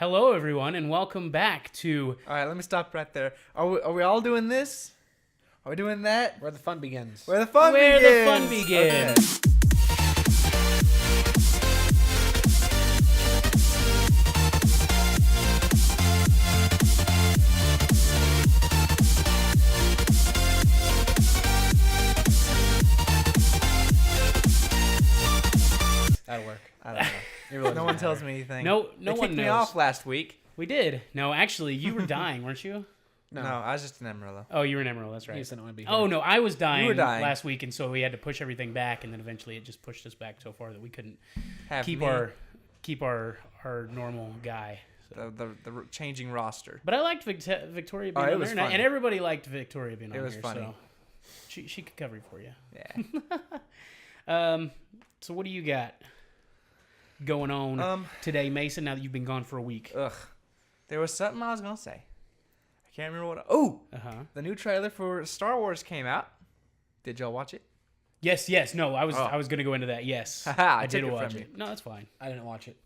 Hello, everyone, and welcome back to... All right, let me stop right there. Are we all doing this? Are we doing that? Where the fun begins. Where the fun Where begins. the Fun Begins. Okay. That'll work. I don't know. No one tells me anything. No They one kicked knows. me off last week. We did. No, actually, you were dying, weren't you? No, I was just an Amarillo. Oh, you were in Emerald, that's right. You said I want to be here. Oh, no, I was dying, You were dying. last week, and so we had to push everything back, and then eventually it just pushed us back so far that we couldn't Have keep me, our normal guy. So. the changing roster. But I liked Victoria being it on was there, funny. and everybody liked Victoria being on It was here. funny. So she could cover for you. Yeah. So what do you got going on today, Mason, now that you've been gone for a week? There was something I was gonna say. I can't remember what. Oh, Uh-huh. the new trailer for Star Wars came out. Did y'all watch it? Yes. No, I was going to go into that. Yes. Haha, I did took it watch from it. No, that's fine. I didn't watch it.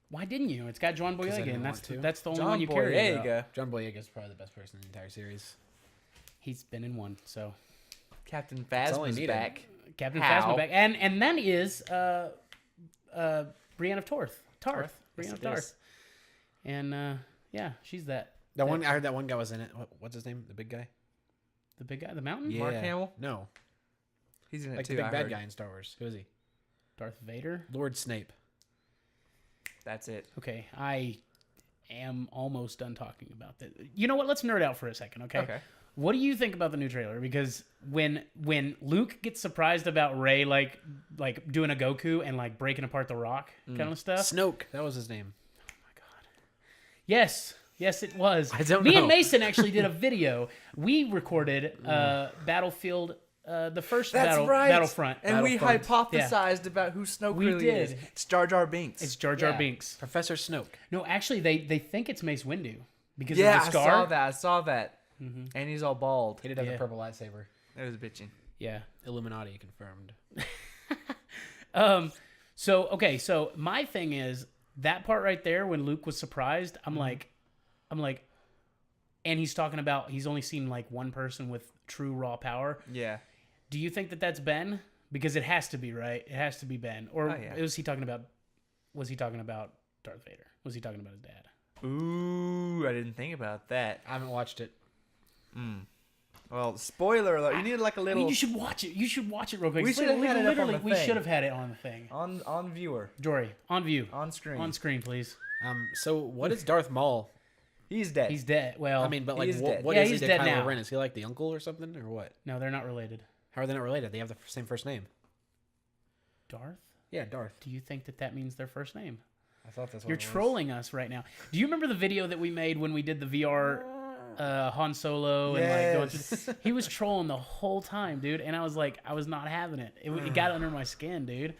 Why didn't you? It's got John 'Cause I Boyega, didn't and want to. that's the only John one you Boy, care there about. you go. John Boyega is probably the best person in the entire series. He's been in one, so Captain all I Phasma's needed. back. Captain How? Phasma back, and then is Brienne of Tarth. Brienne of Yes, it Tarth, is. and yeah, she's that I heard that one guy was in it. What's his name? The big guy? the big guy, the mountain. Yeah. Mark Hamill? No. He's in it Like too. the big I bad heard. guy in Star Wars. Who is he? Darth Vader. Lord Snape. That's it. Okay, I am almost done talking about that. You know what? Let's nerd out for a second, okay? Okay. What do you think about the new trailer? Because when Luke gets surprised about Rey like doing a Goku and like breaking apart the rock kind of stuff. Snoke. That was his name. Yes, it was. I don't Me know. and Mason actually did a video. We recorded Battlefield, the first That's right. Battlefront. And we Battlefront. hypothesized about who Snoke We really did. is. It's Jar Jar Binks. It's Jar Jar Yeah. Binks. Professor Snoke. No, actually, they think it's Mace Windu because yeah, of the scar. I saw that. And he's all bald. He did have Yeah. the purple lightsaber. It was bitching. Yeah. Illuminati confirmed. So my thing is that part right there when Luke was surprised, I'm like, and he's talking about he's only seen like one person with true raw power. Yeah. Do you think that that's Ben? Because it has to be, right? It has to be Ben. Or yeah. was he talking about Darth Vader? Was he talking about his dad? Ooh, I didn't think about that. I haven't watched it. Well, spoiler alert. You need like a I little mean, you should watch it. You should watch it real quick. We should have had it up on the we thing. should have had it on the thing. on viewer, Jory, on view. on screen. On screen, please. So what is Darth Maul? He's dead. He's dead. Well, I mean, but like, He's dead. what Yeah, is he's he to dead Kylo now. Ren? Is he like the uncle or something, or what? no, they're not related. How are they not related? They have the same first name. Darth? Yeah, Darth. Do you think that means their first name? I thought that's what You're it was. trolling us right now. Do you remember the video that we made when we did the VR Han Solo and like going through? He was trolling the whole time, dude, and I was like, I was not having it. It got under my skin, dude.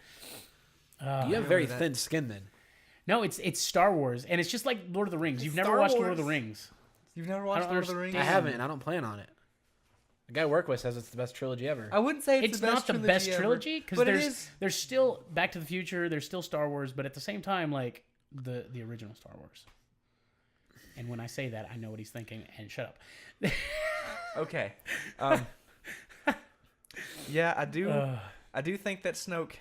You have very thin skin then. No, it's Star Wars, and it's just like Lord of the Rings. You've never Star watched Lord Wars. of the Rings. You've never I watched don't Lord of the Rings? understand. I haven't, and I don't plan on it. The guy I work with says it's the best trilogy ever. I wouldn't say It's the best not the trilogy best ever, trilogy because but it is. there's still Back to the Future, there's still Star Wars, but at the same time, like the original Star Wars. And when I say that, I know what he's thinking. And shut up. Okay. Yeah, I do think that Snoke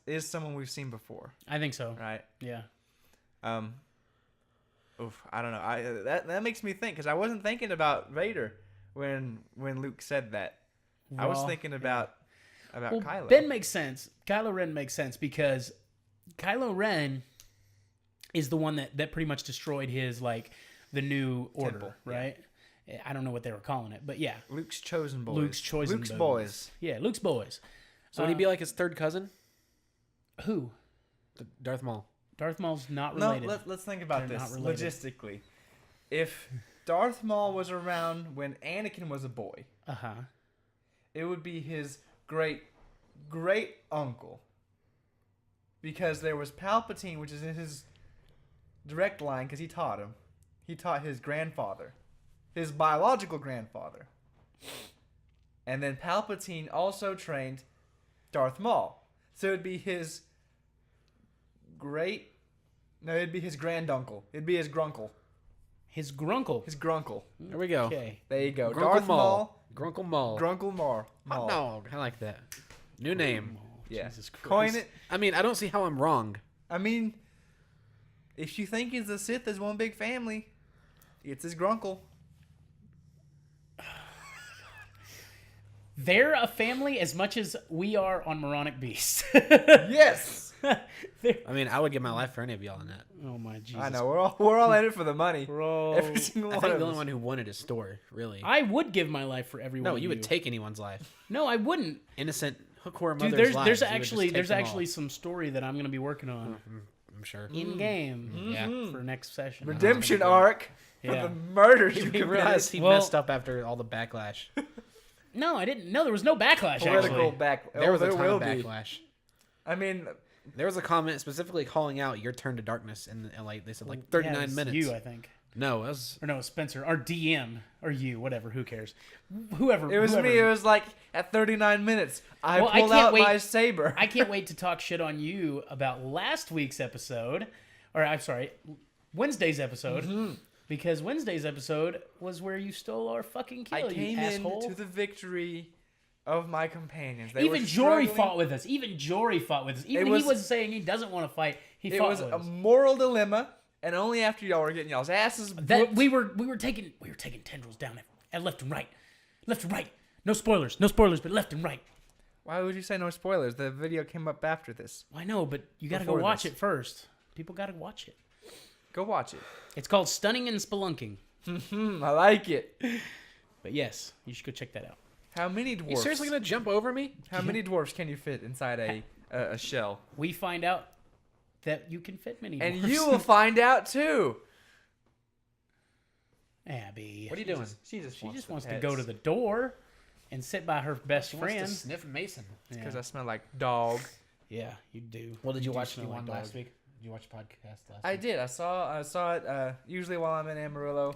is someone we've seen before, I think so. right? Yeah. I don't know. That makes me think because I wasn't thinking about Vader when Luke said that. I was Well, thinking about Kylo. Ben makes sense. Kylo Ren makes sense because Kylo Ren is the one that pretty much destroyed his like the new order, Temple, yeah. right? I don't know what they were calling it, but yeah, Luke's chosen boys. Luke's boys. Yeah, Luke's boys. So would he be like his third cousin? Who? Darth Maul. Darth Maul's not No, related. let's think about They're this not related. logistically. If Darth Maul was around when Anakin was a boy, it would be his great uncle. Because there was Palpatine, which is in his direct line, because he taught him. He taught his grandfather, his biological grandfather. And then Palpatine also trained Darth Maul. So it would be his great No, it'd be his granduncle. It'd be his grunkle. His grunkle. His grunkle. There we go. Okay. There you go. Grunkle Darth Maul. Grunkle Maul. Grunkle Maul. Hot dog. I like that. New name. Yeah. Jesus Christ. Coin it. I mean, I don't see how I'm wrong. I mean, if you think he's the Sith as one big family, it's his grunkle. They're a family as much as we are on Moronic Beast. Yes. I mean, I would give my life for any of y'all in that. Oh my Jesus. I know we're all in it for the money. Bro. Every single I one think of the only us. one who wanted his store, really. I would give my life for everyone. No, you would take anyone's life. No, I wouldn't. Innocent hook-horror Dude, mother's lives. there's you would actually just take them all. some story that I'm gonna be working on I'm sure. in game. Yeah. For next session. Redemption arc for Yeah. the murders you He committed. realized he Well- messed up after all the backlash. No, I didn't. No, there was no backlash. Political Actually, back. There was a there ton will of be. backlash. I mean, There was a comment specifically calling out your turn to darkness, and like they said, like 39 Yeah, it was minutes. You, I think. No, it was. Or no, Spencer, or DM, or you, whatever. Who cares? Whoever. it was whoever. me. It was like at 39 minutes, I Well, I pulled can't out wait- my saber. I can't wait to talk shit on you about last week's episode, or I'm sorry, Wednesday's episode, because Wednesday's episode was where you stole our fucking kill. I came you asshole. into the victory of my companions. They Even were Jory struggling. fought with us. Even Jory fought with us. Even was- he was saying he doesn't want to fight. He It fought was with a us. moral dilemma, and only after y'all were getting y'all's asses That whooped. we were taking tendrils down at left and right, left and right. No spoilers, but left and right. Why would you say no spoilers? The video came up after this. I know, but you got to go Before watch this. it first. People got to watch it. Go watch it. It's called Stunning and Spelunking. I like it. But yes, you should go check that out. How many You dwarfs? seriously gonna jump over me? How many dwarfs can you fit inside a shell? We find out that you can fit many And dwarfs. you will find out too. Abby. What are you doing? She just wants to go to the door and sit by her best She friend. wants to sniff Mason. Because I smell like dog. Yeah, you do. Well, did you do watch smell the one like last dog. week? Did you watch the podcast last I week? did. I saw it. Usually while I'm in Amarillo.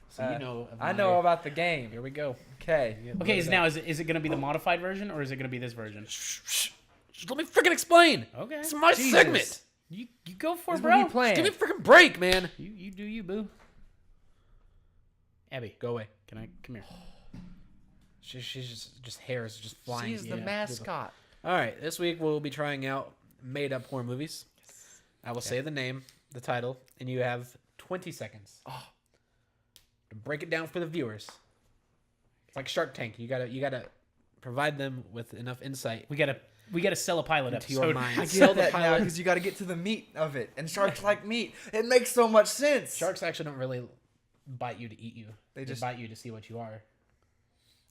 So you know. of I my- know about the game. Here we go. Okay. Okay, is it going to be the modified version or is it going to be this version? Shh. Just let me freaking explain. Okay. It's my Jesus. segment. You go for it, This is what he bro. playing. Give me a freaking break, man. You do you, boo. Abby, Go away. can I come here? She's just hairs just flying. She's the Yeah. mascot. All right, this week we'll be trying out made-up horror movies. I will say the name, the title, and you have 20 seconds to break it down for the viewers. It's like Shark Tank. You gotta provide them with enough insight We gotta sell a pilot into your episode. mind. I Sell get the that now pilot. because you got to get to the meat of it, and sharks like meat. It makes so much sense. Sharks actually don't really bite you to eat you. They just- bite you to see what you are.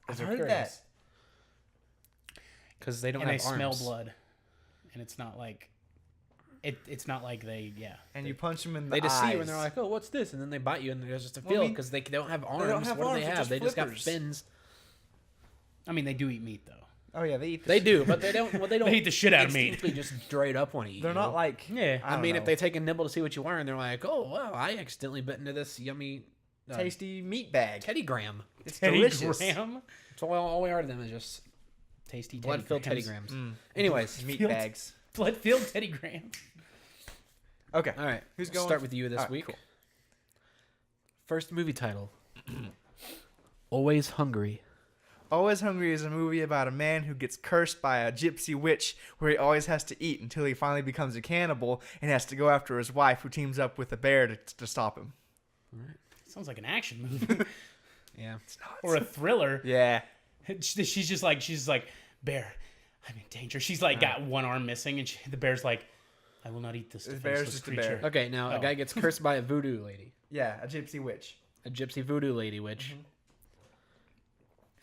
I've heard that. Because they don't And have they smell arms. blood, and it's not like it's not like they And you punch them in the They just eyes. see you and they're like, "Oh, what's this?" And then they bite you, and there's just a Well, I feel mean, because they don't have arms. don't have what do arms, they they're have? just They just got flippers. fins. I mean, they do eat meat though. "Oh yeah, they eat." They do, but they don't. Well, they don't. They eat the shit out of meat. instinctively just straight up want to eat. They're you. not like. Yeah. I don't mean, know, if they take a nibble to see what you are, and they're like, "Oh, wow, I accidentally bit into this yummy tasty meat bag. Teddy Graham." It's Teddy delicious. Graham. So all we are to them is just Tasty blood-filled Teddy Grahams. Grahams. Anyways, Meat Fields. bags. Blood-filled Teddy Graham. Okay. all right. Who's Let's going? Start with you this All right, week. cool. First movie title: Always Hungry. Always Hungry is a movie about a man who gets cursed by a gypsy witch where he always has to eat until he finally becomes a cannibal and has to go after his wife who teams up with a bear to stop him. Sounds like an action movie Yeah. or a thriller. Yeah. She's just like, bear, I'm in danger. She's like got one arm missing, and the bear's like, I will not eat this The bear's defenseless just a creature. bear. Okay, now a Oh. guy gets cursed by a voodoo lady, Yeah, a gypsy witch. a gypsy voodoo lady witch,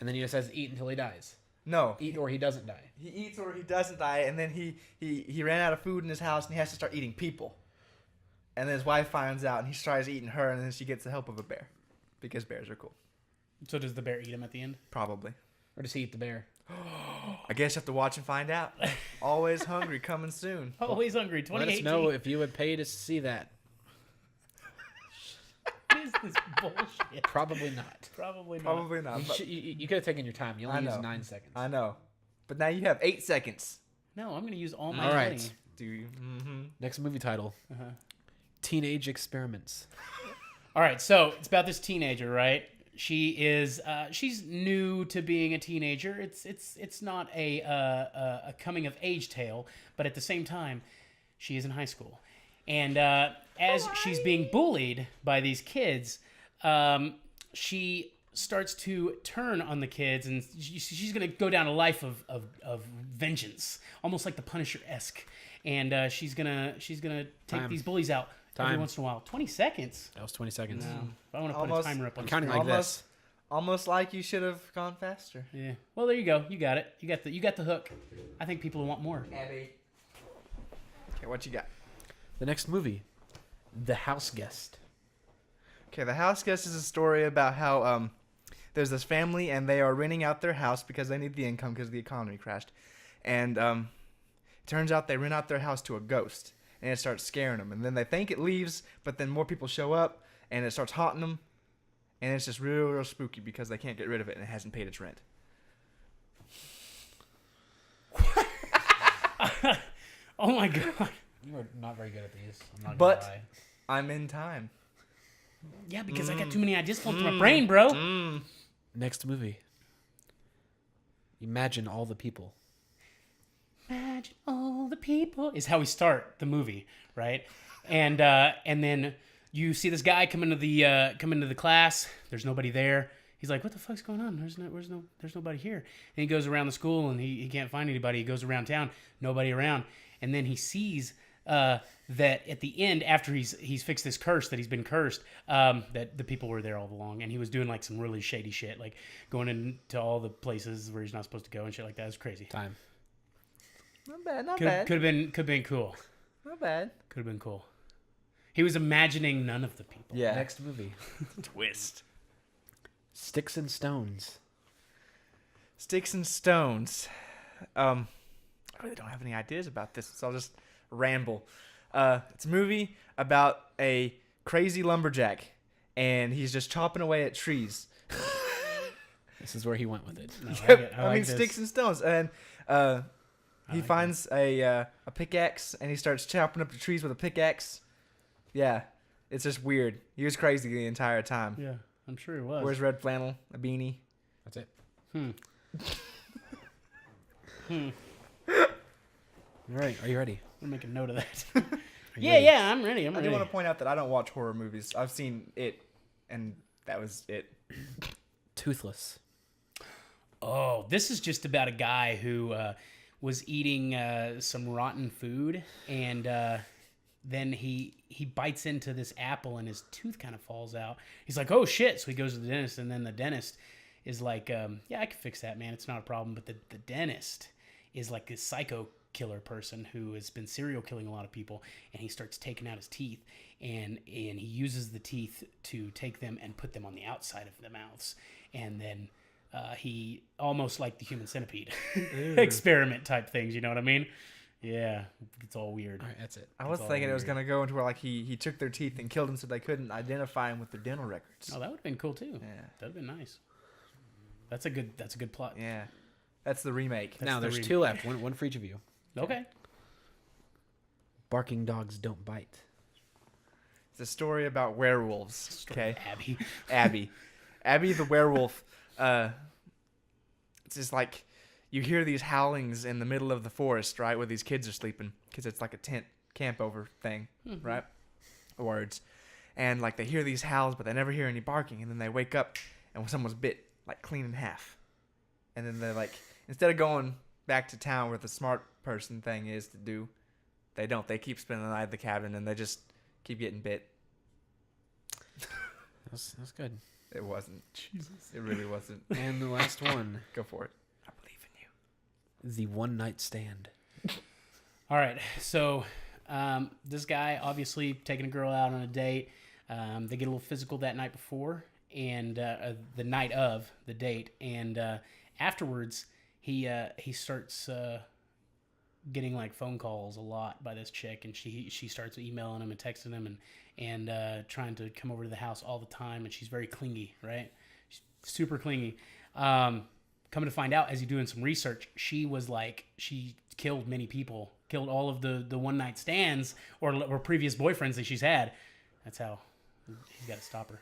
and then he just has to eat until he dies. No. Eat or he doesn't die. He eats or he doesn't die, and then he ran out of food in his house, and he has to start eating people. And then his wife finds out, and he tries eating her, and then she gets the help of a bear. Because bears are cool. So does the bear eat him at the end? Probably. Or does he eat the bear? I guess you have to watch and find out. Always Hungry, coming soon. Always hungry. Let 2018. us know if you would pay to see that. What is this bullshit? Probably not. Probably not. Probably not. but- You could have taken your time. You I only used know. 9 seconds. I know. But now you have 8 seconds. No, I'm gonna use all my All money. right. Do you? Mm-hmm. Next movie title: Uh-huh. Teenage Experiments. All right, so it's about this teenager, right? She is she's new to being a teenager. It's not a coming of age tale, but at the same time, she is in high school, and as she's being bullied by these kids, she starts to turn on the kids, and she's gonna go down a life of vengeance, almost like the Punisher-esque, and she's gonna take these bullies out. Every once in a while. 20 seconds? That was 20 seconds. No. I want to put a timer up on counting screen. like this. Almost like you should have gone faster. Yeah. Well, there you go. You got it. You got the hook. I think people want more. Abby. Okay, what you got? The next movie, The House Guest. Okay, The House Guest is a story about how there's this family and they are renting out their house because they need the income because the economy crashed. And it turns out they rent out their house to a ghost. And it starts scaring them. And then they think it leaves, but then more people show up, and it starts haunting them. And it's just real spooky because they can't get rid of it, and it hasn't paid its rent. Oh, my God. You are not very good at these. I'm not But gonna lie. I'm in time. Yeah, because I got too many ideas flowing through my brain, bro. Next movie. Imagine All the People. Imagine all the people is how we start the movie, right? And then you see this guy come into the class. There's nobody there. He's like, "What the fuck's going on? There's nobody here." And he goes around the school and he can't find anybody. He goes around town, nobody around. And then he sees that at the end, after he's fixed this curse that he's been cursed, that the people were there all along, and he was doing like some really shady shit, like going into all the places where he's not supposed to go and shit like that. It's crazy. Time. Not bad, not bad. Could have been cool. Not bad. Could have been cool. He was imagining none of the people. Yeah. Next movie. Twist. Sticks and Stones. Sticks and Stones. I really don't have any ideas about this, so I'll just ramble. It's a movie about a crazy lumberjack, and he's just chopping away at trees. This is where he went with it. No, I mean, Sticks and Stones. And he finds a pickaxe, and he starts chopping up the trees with a pickaxe. Yeah, it's just weird. He was crazy the entire time. Yeah, I'm sure he was. Wears red flannel, a beanie. That's it. All right, are you ready? I'm making note of that. Yeah, I'm ready. I do want to point out that I don't watch horror movies. I've seen it, and that was it. Toothless. Oh, this is just about a guy who was eating some rotten food, and then he bites into this apple, and his tooth kind of falls out. He's like, "Oh shit!" So he goes to the dentist, and then the dentist is like, "Yeah, I can fix that, man. It's not a problem." But the dentist is like this psycho killer person who has been serial killing a lot of people, and he starts taking out his teeth, and he uses the teeth to take them and put them on the outside of the mouths, and then he almost like the human centipede experiment type things, you know what I mean? Yeah, it's all weird. All right, that's it. I was thinking it was gonna go into where like he took their teeth and killed them so they couldn't identify him with their dental records. Oh, that would have been cool too. Yeah, that'd have been nice. That's a good plot. yeah, that's the remake. Now there's two left. One for each of you. Okay. Barking dogs don't bite. It's a story about werewolves. Okay, Abby the werewolf. It's just like you hear these howlings in the middle of the forest, right, where these kids are sleeping, because it's like a tent camp over thing, right? Words, and like they hear these howls, but they never hear any barking, and then they wake up and someone's bit like clean in half, and then they're like, instead of going back to town where the smart person thing is to do, they don't. They keep spending the night at the cabin, and they just keep getting bit. That's good. It wasn't. Jesus. It really wasn't. And the last one. Go for it. I believe in you. The One Night Stand. All right, so this guy obviously taking a girl out on a date. They get a little physical that night before, and the night of the date, and afterwards he starts getting like phone calls a lot by this chick, and she starts emailing him and texting him and trying to come over to the house all the time, and she's very clingy, right? She's super clingy. Coming to find out, as you're doing some research, she killed many people killed all of the one night stands or previous boyfriends that she's had. That's how he's got to stop her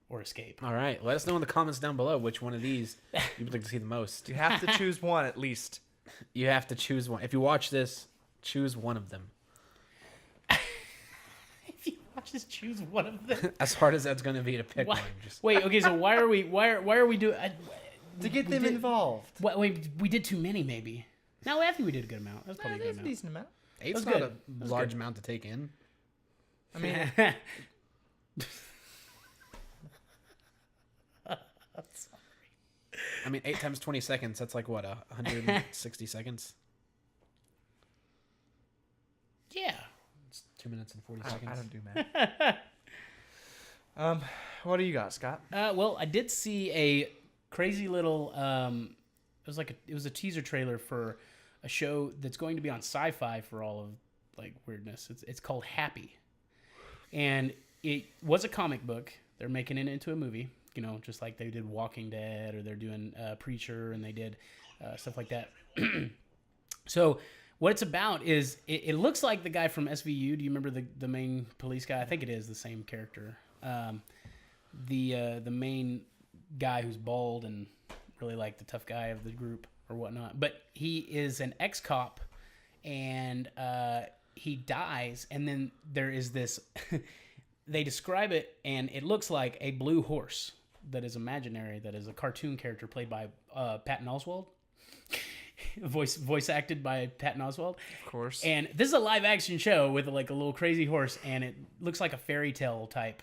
or escape. All right, let us know in the comments down below which one of these you would like to see the most. You have to choose one at least. You have to choose one. If you watch this, choose one of them. If you watch this, choose one of them. As hard as that's going to be to pick one. Just... Wait, okay, so why are we doing... To get them involved. Wait, we did too many, maybe. No, I think we did a good amount. That's probably a good amount. Decent amount. 8's not a large amount to take in. I mean... I'm sorry. I mean, 8 times 20 seconds, that's like, what, 160 seconds? Yeah. It's 2 minutes and 40 seconds. I don't do math. What do you got, Scott? Well, I did see a crazy little... it was a teaser trailer for a show that's going to be on Sci-Fi for all of, like, weirdness. It's called Happy. And it was a comic book. They're making it into a movie. You know, just like they did Walking Dead, or they're doing Preacher, and they did stuff like that. So what it's about is it looks like the guy from SVU. Do you remember the main police guy? I think it is the same character. The main guy who's bald and really like the tough guy of the group or whatnot. But he is an ex-cop, and he dies, and then there is this... They describe it, and it looks like a blue horse that is imaginary, that is a cartoon character played by Patton Oswalt. voice acted by Patton Oswalt. Of course. And this is a live action show with like a little crazy horse, and it looks like a fairy tale type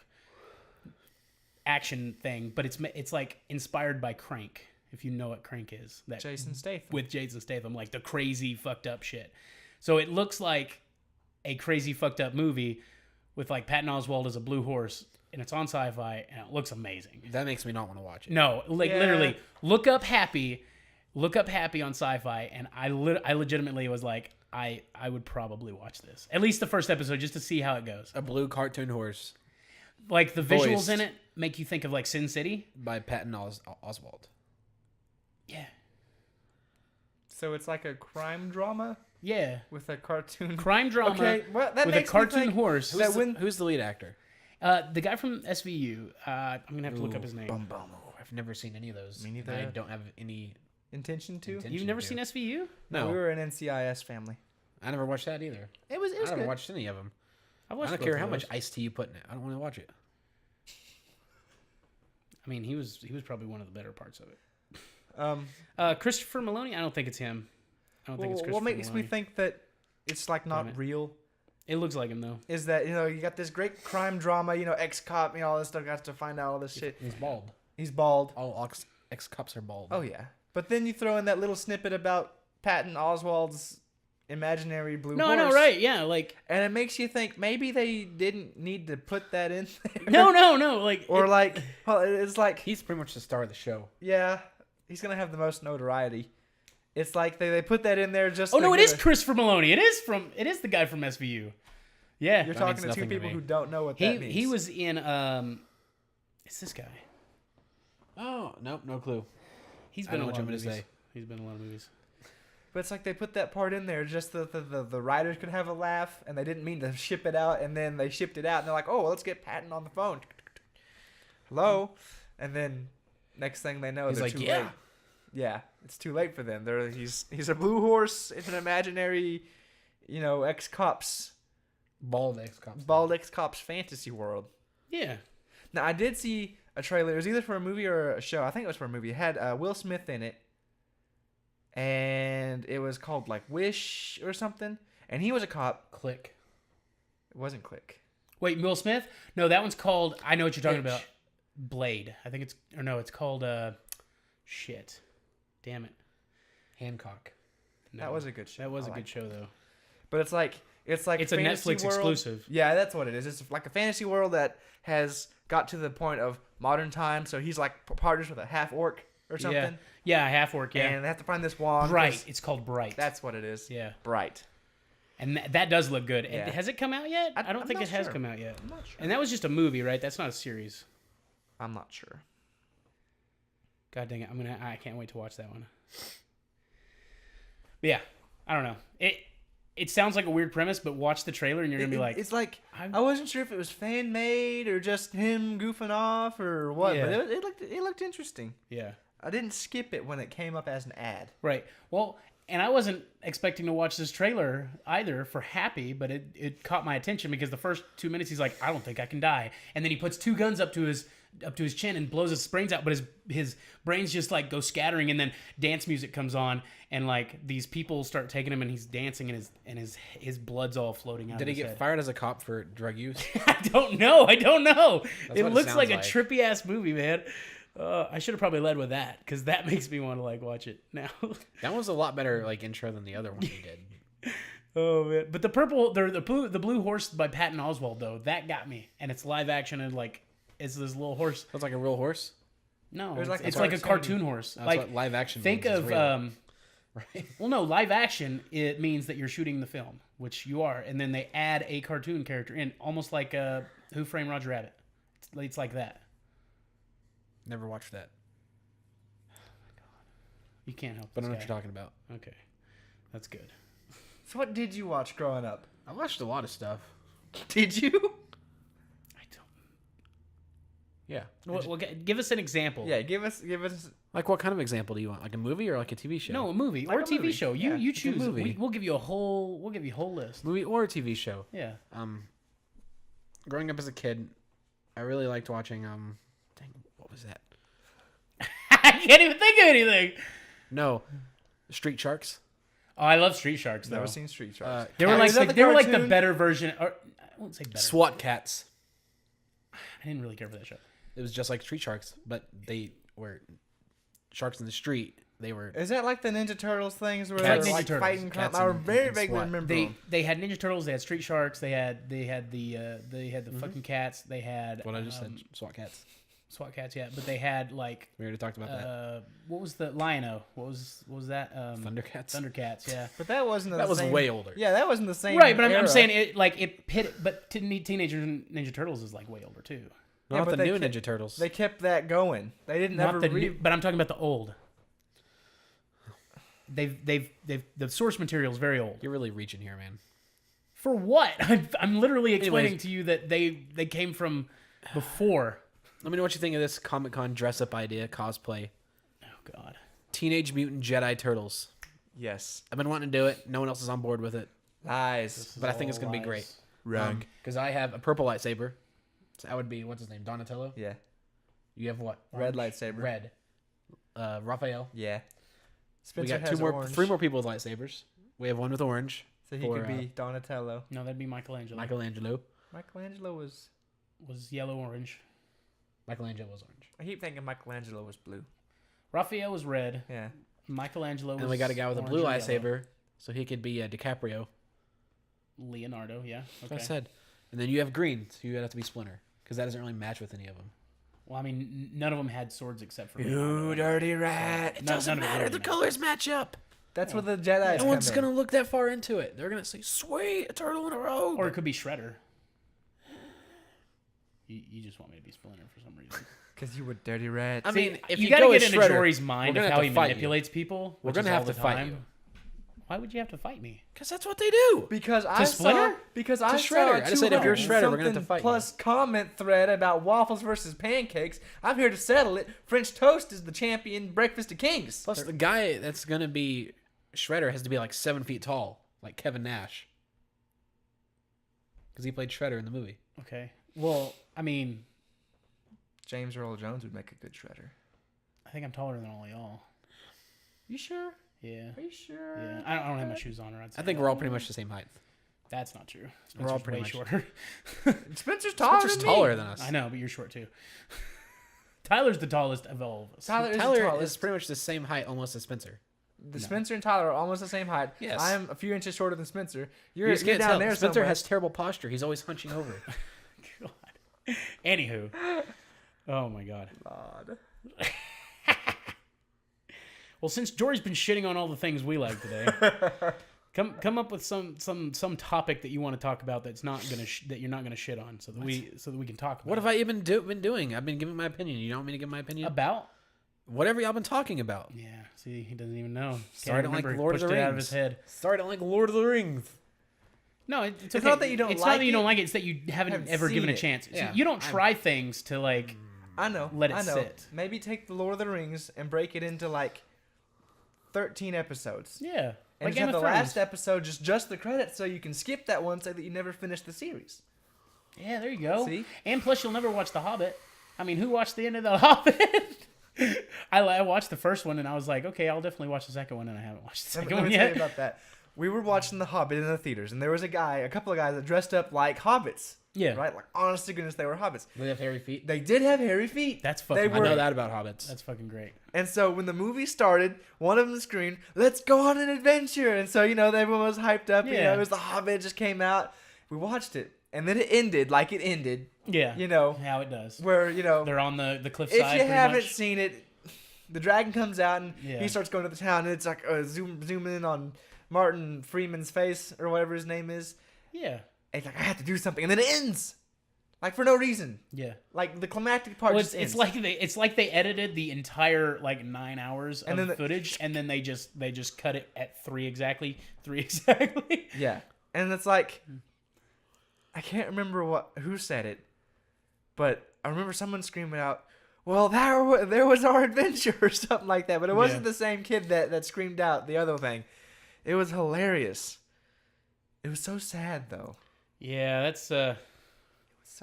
action thing, but it's like inspired by Crank, if you know what Crank is. That Jason Statham. With Jason Statham, like the crazy fucked up shit. So it looks like a crazy fucked up movie with like Patton Oswalt as a blue horse, and it's on Sci-Fi, and it looks amazing. That makes me not want to watch it. No, like literally, look up Happy on Sci-Fi, and I legitimately was like, I would probably watch this. At least the first episode, just to see how it goes. A blue cartoon horse. Like, the visuals in it make you think of, like, Sin City. By Patton Oswalt. Yeah. So it's like a crime drama? Yeah. With a cartoon... Crime drama well, that with a cartoon horse. Who's the lead actor? The guy from SVU. I'm going to have to look up his name. I've never seen any of those. Me neither. I don't have any... Intention to? You've never seen SVU? No. We were an NCIS family. I never watched that either. It was I haven't watched any of them. I don't care how much iced tea you put in it. I don't want to watch it. I mean, he was probably one of the better parts of it. Christopher Maloney? I don't think it's him. I don't think it's Christopher What makes Maloney. me think that it's like not real? It looks like him though. Is that, you got this great crime drama, ex-cop, all this stuff, got to find out all this shit. He's bald. He's bald. All ex-cops are bald. Oh yeah. But then you throw in that little snippet about Patton Oswalt's imaginary blue horse. No, right, yeah, like... And it makes you think maybe they didn't need to put that in there. No, like... Or it's like... He's pretty much the star of the show. Yeah, he's going to have the most notoriety. It's like they put that in there just... Oh, no, it is Christopher Maloney. It is the guy from SVU. Yeah. You're talking to two people who don't know what that means. He was in... It's this guy. Oh, nope, no clue. He's been in a lot of movies. He's been in a lot of movies. But it's like they put that part in there just so the writers could have a laugh, and they didn't mean to ship it out, and then they shipped it out, and they're like, oh, well, let's get Patton on the phone. Hello? And then next thing they know, they're too late. Yeah, it's too late for them. He's a blue horse. It's an imaginary, ex-cops. Bald ex-cops. Bald ex-cops fantasy world. Yeah. Now, I did see a trailer. It was either for a movie or a show. I think it was for a movie. It had Will Smith in it. And it was called, like, Wish or something. And he was a cop. Click. It wasn't Click. Wait, Will Smith? No, that one's called... I know what you're talking about. Blade. I think it's... Or no, it's called... Shit. Damn it. Hancock. No, that was a good show. That was a good show, though. But it's like it's a Netflix world. exclusive. Yeah, that's what it is. It's like a fantasy world that has got to the point of modern times. So he's like partners with a half orc or something. Yeah, half orc. Yeah, and they have to find this wand. Bright. It's called Bright. That's what it is. Yeah, Bright. And that does look good. Yeah. Has it come out yet? I don't think it has come out yet. I'm not sure. And that was just a movie, right? That's not a series. I'm not sure. God dang it! I can't wait to watch that one. But yeah, I don't know. It sounds like a weird premise, but watch the trailer and you're gonna be like, it's like I wasn't sure if it was fan made or just him goofing off or what, Yeah. but it looked interesting. yeah, I didn't skip it when it came up as an ad. right. Well, and I wasn't expecting to watch this trailer either for Happy, but it caught my attention because the first 2 minutes he's like, I don't think I can die, and then he puts two guns up to his chin and blows his brains out, but his brains just like go scattering, and then dance music comes on, and like these people start taking him, and he's dancing, and his blood's all floating out. Did of he his get head. fired as a cop for drug use? I don't know. It what it looks sounds like a like. trippy ass movie, man. I should have probably led with that because that makes me want to like watch it now. That was a lot better like intro than the other one he did. Oh man! But the blue horse by Patton Oswalt though, that got me, and it's live action and like it's this little horse. That's like a real horse. No, There's like it's a like a cartoon. cartoon horse. That's like what live action. think means, of is real. Right. well, no, live action it means that you're shooting the film, which you are, and then they add a cartoon character in, almost like Who Framed Roger Rabbit. It's like that. Never watched that, You can't help. but I know this what guy. you're talking about. Okay, that's good. So what did you watch growing up? I watched a lot of stuff. Did you? I don't. Yeah. Well, give us an example. Yeah, give us. Like what kind of example do you want? Like a movie or like a TV show? No, a movie Like or a a TV movie. show. You Yeah, you like a choose. movie. We'll give you a whole list. Movie or a TV show. Yeah. Growing up as a kid, I really liked watching dang, what was that? I can't even think of anything. No, Street Sharks. Oh, I love Street Sharks though. Never seen Street Sharks. They were Is like that they were like the cartoon? better version. Or I won't say better. SWAT Cats. I didn't really care for that show. It was just like Street Sharks, but they were sharks in the street. They were Is that like the Ninja Turtles things where Cats. they're Ninja like Turtles. fighting crime? Cats I and- very and vaguely SWAT. remember They them. they had Ninja Turtles. They had Street Sharks. They had the fucking cats. They had what I just said. SWAT Cats. SWAT cats. Yeah, but they had like We already talked about that. what was the Lion-O? What was that? Thundercats. Thundercats. Yeah. But that wasn't. That the was same, way older. Yeah, that wasn't the same. Right, but I'm era. saying it like it pit. But Teenage Ninja Turtles is like way older too. Not Yeah, the but they new kept- Ninja Turtles. They kept that going. They didn't Not ever the new, but I'm talking about the old. They've the source material is very old. You're really reaching here, man. For what? I'm literally explaining Anyways. to you that they came from before. Let me know what you think of this Comic-Con dress-up idea, cosplay. Oh God. Teenage Mutant Jedi Turtles. Yes. I've been wanting to do it. No one else is on board with it. Lies. But I think it's going to be great. Wrong. Because I have a purple lightsaber. So that would be, what's his name? Donatello? Yeah. You have what? Red Orange. lightsaber. Red. Raphael. Yeah. We Spencer got has orange. three more people with lightsabers. We have one with orange. So he for, could be Donatello. No, that'd be Michelangelo. Michelangelo. Michelangelo was. Was yellow orange. Michelangelo was orange. I keep thinking Michelangelo was blue. Raphael was red. Yeah. Michelangelo was And we got a guy with a orange blue or yellow. lightsaber. So he could be DiCaprio. Leonardo, yeah. That's Okay. what I said. And then you have green. So you have to be Splinter. Because that doesn't really match with any of them. Well, I mean, none of them had swords except for You Leonardo. dirty rat. It No, doesn't none of it matter. really The matters. colors match up. That's what the Jedi. No one's going to look that far into it. They're going to say, sweet, a turtle in a robe. Or it could be Shredder. You just want me to be Splinter for some reason. Because you were dirty rat. I mean, if you you gotta go get as into Shredder, Jory's mind we're of gonna how have he to fight you. manipulates people. We're which gonna is have all to the fight time. you. Why would you have to fight me? Because that's what they do. Because I Splinter? saw because I Shredder. saw I just said if you're a Shredder, we're gonna have to something fight you. plus comment thread about waffles versus pancakes. I'm here to settle it. French toast is the champion breakfast of kings. Plus, the guy that's going to be Shredder has to be like 7 feet tall, like Kevin Nash. Because he played Shredder in the movie. Okay. Well, I mean, James Earl Jones would make a good shredder. I think I'm taller than all y'all. You sure? Yeah. Are you sure? Yeah. I don't have my shoes on, or I'd say I think that. we're all pretty much the same height. That's not true. We're all Spencer's pretty way much- shorter. Spencer's taller Spencer's than me. taller than us. I know, but you're short too. Tyler's the tallest of all of us. Tyler is the Tyler tallest. is pretty much the same height almost as Spencer. Spencer and Tyler are almost the same height. Yes. I'm a few inches shorter than Spencer. You're, You just you're can't down tell. there Spencer somewhere. has terrible posture. He's always hunching over. God. Anywho. Oh my God. God. Well, since Jory's been shitting on all the things we like today, come up with some topic that you want to talk about that's not gonna that you're not gonna shit on, so that we can talk about. What have I even been doing? I've been giving my opinion. You don't want me to give my opinion? about? Whatever y'all been talking about. Yeah. See, he doesn't even know. Sorry, I don't like Lord of the Pushed it Rings. out of his head. Sorry, I don't like Lord of the Rings. No, it's not that you don't It's like not that you it, don't like it. It's that you haven't ever given a seen it. chance. Yeah, So you don't try things to like. I know. Let it I know. sit. Maybe take the Lord of the Rings and break it into like 13 episodes. Yeah. And Like just have Game the of Thrones. last episode just the credits, so you can skip that one, so that you never finish the series. Yeah, there you go. See? And plus, you'll never watch The Hobbit. I mean, who watched the end of The Hobbit? I watched the first one, and I was like, okay, I'll definitely watch the second one, and I haven't watched the second Let one me tell you yet. about that. We were watching The Hobbit in the theaters, and there was a couple of guys that dressed up like hobbits. Yeah. Right? Like, honest to goodness, they were hobbits. Do they have hairy feet? They did have hairy feet. That's fucking I were- know that about hobbits. That's fucking great. And so when the movie started, one of them screamed, "Let's go on an adventure!" And so, everyone was hyped up. Yeah. It was The Hobbit, just came out. We watched it. And then it ended like it ended. Yeah. How it does. Where, They're on the cliffside. if you pretty haven't much. seen it, the dragon comes out and Yeah. he starts going to the town, and it's like zoom in on Martin Freeman's face or whatever his name is. Yeah. And he's like, I have to do something, and then it ends, like for no reason. Yeah. Like the climactic part Well, just it's ends. like they edited the entire 9 hours of And then footage, and then they just cut it at 3 exactly. Yeah, and it's like, I can't remember who said it, but I remember someone screaming out, "Well, there was our adventure," or something like that. But it wasn't Yeah. the same kid that screamed out the other thing. It was hilarious. It was so sad though. Yeah, that's So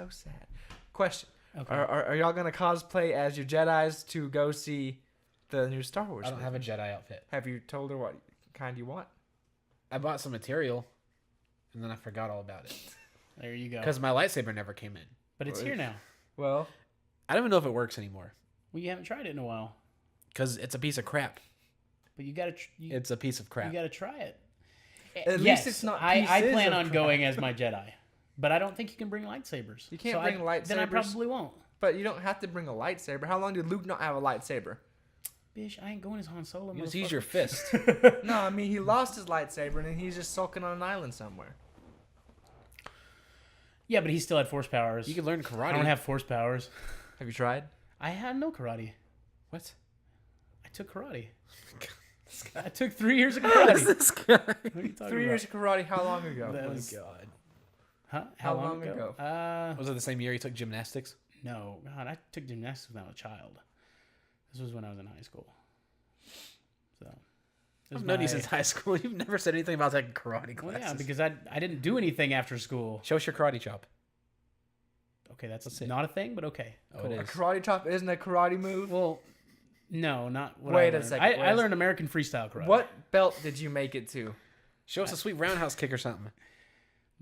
sad. Question: okay. Are y'all gonna cosplay as your Jedis to go see the new Star Wars? I don't movie? have a Jedi outfit. Have you told her what kind you want? I bought some material, and then I forgot all about it. There you go. Because my lightsaber never came in. But it's here now. Well, I don't even know if it works anymore. Well, you haven't tried it in a while. Because it's a piece of crap. But you gotta. It's a piece of crap. You gotta try it. At least it's not I pieces plan of on crap. going as my Jedi, but I don't think you can bring lightsabers. You can't So bring lightsabers. Then I probably won't. but you don't have to bring a lightsaber. How long did Luke not have a lightsaber? Bitch, I ain't going as Han Solo. You just motherfucker. use your fist. No, I mean he lost his lightsaber and then he's just sulking on an island somewhere. Yeah, but he still had force powers. You could learn karate. I don't have force powers. Have you tried? I had no karate. What? I took karate. I took 3 years of karate. this guy? What are you talking 3 years of karate. How long ago? That Oh my was- god. Huh? How long ago? Was it the same year you took gymnastics? No. God, I took gymnastics when I was a child. This was when I was in high school. So. this I've is known you my- since high school. You've never said anything about taking karate Well, classes. yeah, because I didn't do anything after school. Show us your karate chop. Okay, that's Let's see. not a thing, but okay. Oh, it A is. karate chop isn't a karate move. Well, no, not what Wait I a learned. second, I wait a learned American freestyle karate. What belt did you make it to? Show us a sweet roundhouse kick or something.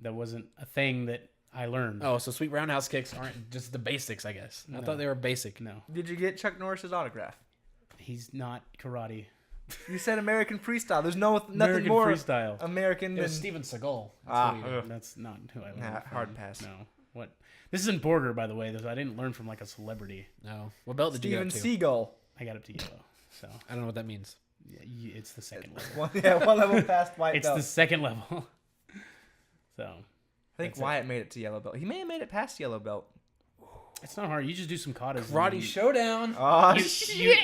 That wasn't a thing that I learned. Oh, so sweet roundhouse kicks aren't just the basics, I guess. I No. thought they were basic. No, Did you get Chuck Norris's autograph? he's not karate. You said American freestyle. There's nothing American more freestyle. American It than was Steven Seagal. That's not who I learned Nah, from. hard pass. No. What? This isn't Border, by the way. I didn't learn from like a celebrity. No. What belt did you Steven go to? Seagal. I got up to yellow. So I don't know what that means. yeah, it's the second level. One level past white It's belt. the second level. So I think that's it. Wyatt made it to yellow belt. He may have made it past yellow belt. it's not hard. You just do some katas. Karate and showdown. Oh,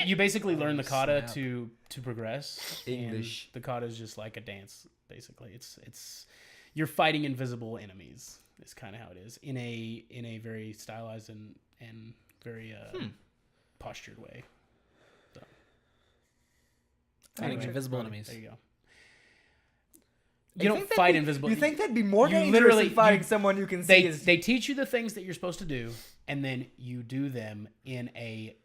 you basically learn the kata snap. to progress. English. And the kata is just like a dance, basically. It's you're fighting invisible enemies. Is kind of how it is in a very stylized and very postured way. So Fighting invisible karate, enemies. There you go. You You don't think that'd fight be- invisible. You think that'd be more you dangerous literally- than fighting you- someone you can see? they Is they teach you the things that you're supposed to do, and then you do them in a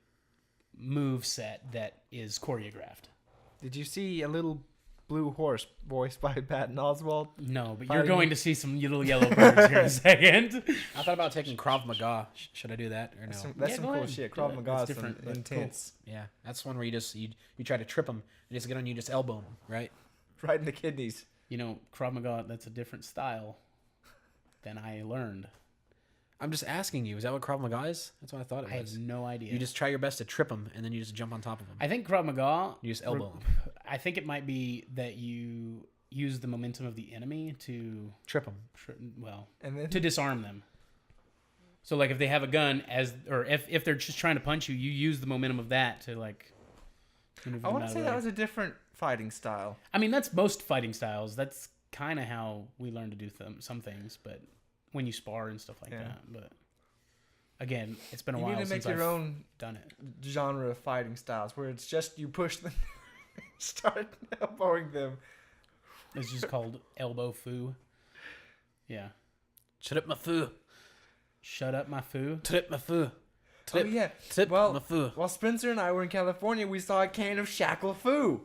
move set that is choreographed. Did you see a little blue horse voiced by Patton Oswalt? No, but Fighting- you're going to see some little yellow birds here in a second. I thought about taking Krav Maga. Should I do that or no? That's some Yeah, some go cool ahead. shit. Do Krav it. Maga It's is different, some but intense. Yeah, that's one where you just you try to trip them. You just get on you just elbow them, right? Right in the kidneys. You know, Krav Maga, that's a different style than I learned. I'm just asking you. Is that what Krav Maga is? That's what I thought it I was. have no idea. You just try your best to trip them, and then you just jump on top of them. I think Krav Maga. You just elbow 'em. I think it might be that you use the momentum of the enemy to, Trip them. And then to disarm them. So like if they have a gun or if they're just trying to punch you, you use the momentum of that to like I want to say that was a different fighting style. I mean, that's most fighting styles. That's kind of how we learn to do some things, but when you spar and stuff like that. But again, it's been a while since I've done it. Genre of fighting styles where it's just you push them, start elbowing them. It's just called elbow foo. Yeah. Shut up, my foo. Shut up, my foo. Trip, my foo. Oh yeah. My foo. While Spencer and I were in California, we saw a can of Shackle Foo.